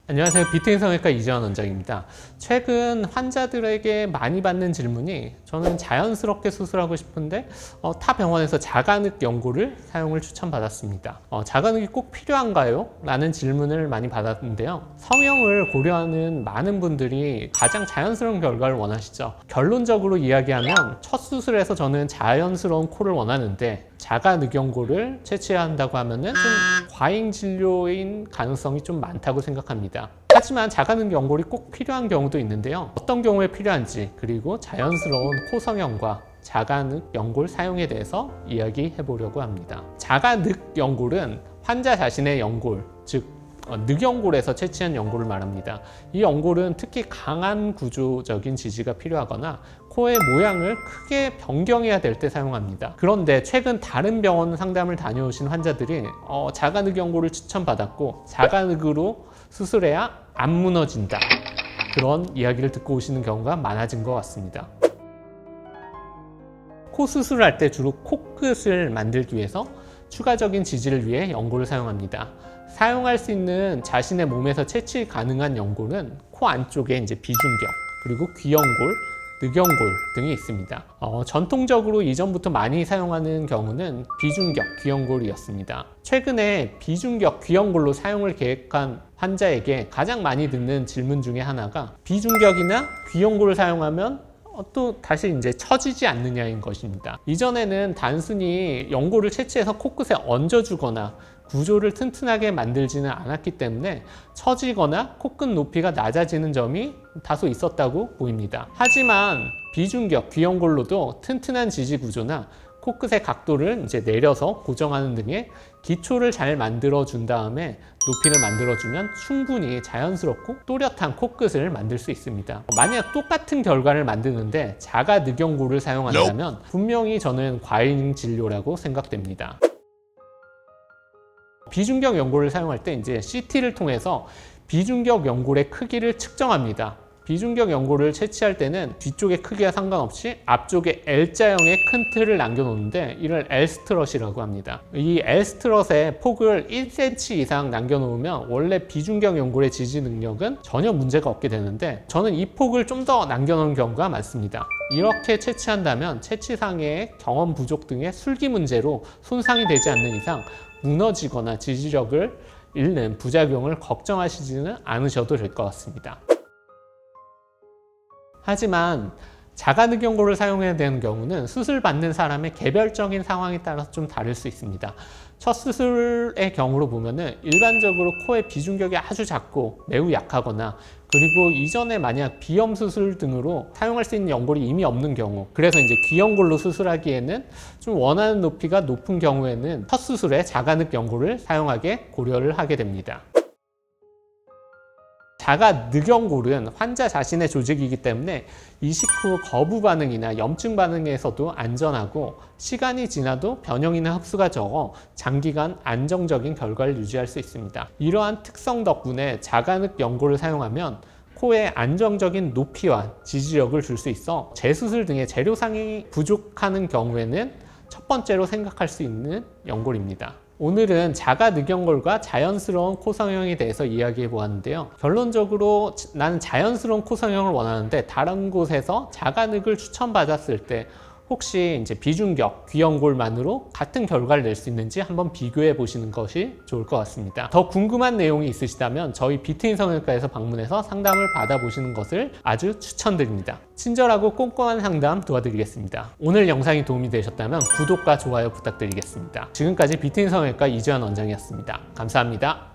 안녕하세요. 비트인 성형외과 이재원 원장입니다. 최근 환자들에게 많이 받는 질문이 저는 자연스럽게 수술하고 싶은데 타 병원에서 자가늑 연고를 사용을 추천받았습니다. 자가늑이 꼭 필요한가요? 라는 질문을 많이 받았는데요. 성형을 고려하는 많은 분들이 가장 자연스러운 결과를 원하시죠. 결론적으로 이야기하면 첫 수술에서 저는 자연스러운 코를 원하는데 자가늑 연고를 채취해야 한다고 하면은 좀 과잉 진료인 가능성이 좀 많다고 생각합니다. 하지만 자가늑 연골이 꼭 필요한 경우도 있는데요. 어떤 경우에 필요한지, 그리고 자연스러운 코 성형과 자가늑 연골 사용에 대해서 이야기해 보려고 합니다. 자가늑 연골은 환자 자신의 연골, 즉 늑연골에서 채취한 연골을 말합니다. 이 연골은 특히 강한 구조적인 지지가 필요하거나 코의 모양을 크게 변경해야 될 때 사용합니다. 그런데 최근 다른 병원 상담을 다녀오신 환자들이 자가늑 연골을 추천받았고 자가늑으로 수술해야 안 무너진다, 그런 이야기를 듣고 오시는 경우가 많아진 것 같습니다. 코 수술할 때 주로 코끝을 만들기 위해서 추가적인 지지를 위해 연골을 사용합니다. 사용할 수 있는 자신의 몸에서 채취 가능한 연골은 코 안쪽에 이제 비중격, 그리고 귀연골, 늑연골 등이 있습니다. 전통적으로 이전부터 많이 사용하는 경우는 비중격, 귀연골이었습니다. 최근에 비중격, 귀연골로 사용을 계획한 환자에게 가장 많이 듣는 질문 중에 하나가 비중격이나 귀연골을 사용하면 또 다시 이제 처지지 않느냐인 것입니다. 이전에는 단순히 연골을 채취해서 코끝에 얹어주거나 구조를 튼튼하게 만들지는 않았기 때문에 처지거나 코끝 높이가 낮아지는 점이 다소 있었다고 보입니다. 하지만 비중격, 귀연골로도 튼튼한 지지 구조나 코끝의 각도를 이제 내려서 고정하는 등의 기초를 잘 만들어 준 다음에 높이를 만들어 주면 충분히 자연스럽고 또렷한 코끝을 만들 수 있습니다. 만약 똑같은 결과를 만드는데 자가늑 연골을 사용한다면 분명히 저는 과잉 진료라고 생각됩니다. 비중격 연골을 사용할 때 이제 CT를 통해서 비중격 연골의 크기를 측정합니다. 비중격 연골을 채취할 때는 뒤쪽의 크기와 상관없이 앞쪽에 L자형의 큰 틀을 남겨놓는데 이를 L스트럿이라고 합니다. 이 L스트럿의 폭을 1cm 이상 남겨놓으면 원래 비중격 연골의 지지 능력은 전혀 문제가 없게 되는데 저는 이 폭을 좀 더 남겨놓은 경우가 많습니다. 이렇게 채취한다면 채취상의 경험 부족 등의 술기 문제로 손상이 되지 않는 이상 무너지거나 지지력을 잃는 부작용을 걱정하시지는 않으셔도 될 것 같습니다. 하지만 자가늑 연골을 사용해야 되는 경우는 수술 받는 사람의 개별적인 상황에 따라서 좀 다를 수 있습니다. 첫 수술의 경우로 보면은 일반적으로 코의 비중격이 아주 작고 매우 약하거나 그리고 이전에 만약 비염 수술 등으로 사용할 수 있는 연골이 이미 없는 경우, 그래서 이제 귀연골로 수술하기에는 좀 원하는 높이가 높은 경우에는 첫 수술에 자가늑 연골을 사용하게 고려를 하게 됩니다. 자가늑 연골은 환자 자신의 조직이기 때문에 이식 후 거부 반응이나 염증 반응에서도 안전하고 시간이 지나도 변형이나 흡수가 적어 장기간 안정적인 결과를 유지할 수 있습니다. 이러한 특성 덕분에 자가늑 연골을 사용하면 코에 안정적인 높이와 지지력을 줄 수 있어 재수술 등의 재료상이 부족하는 경우에는 첫 번째로 생각할 수 있는 연골입니다. 오늘은 자가늑 연골과 자연스러운 코 성형에 대해서 이야기해 보았는데요. 결론적으로 나는 자연스러운 코 성형을 원하는데 다른 곳에서 자가늑을 추천받았을 때 혹시 이제 비중격, 귀연골만으로 같은 결과를 낼 수 있는지 한번 비교해 보시는 것이 좋을 것 같습니다. 더 궁금한 내용이 있으시다면 저희 비트인 성형외과에서 방문해서 상담을 받아보시는 것을 아주 추천드립니다. 친절하고 꼼꼼한 상담 도와드리겠습니다. 오늘 영상이 도움이 되셨다면 구독과 좋아요 부탁드리겠습니다. 지금까지 비트인 성형외과 이재원 원장이었습니다. 감사합니다.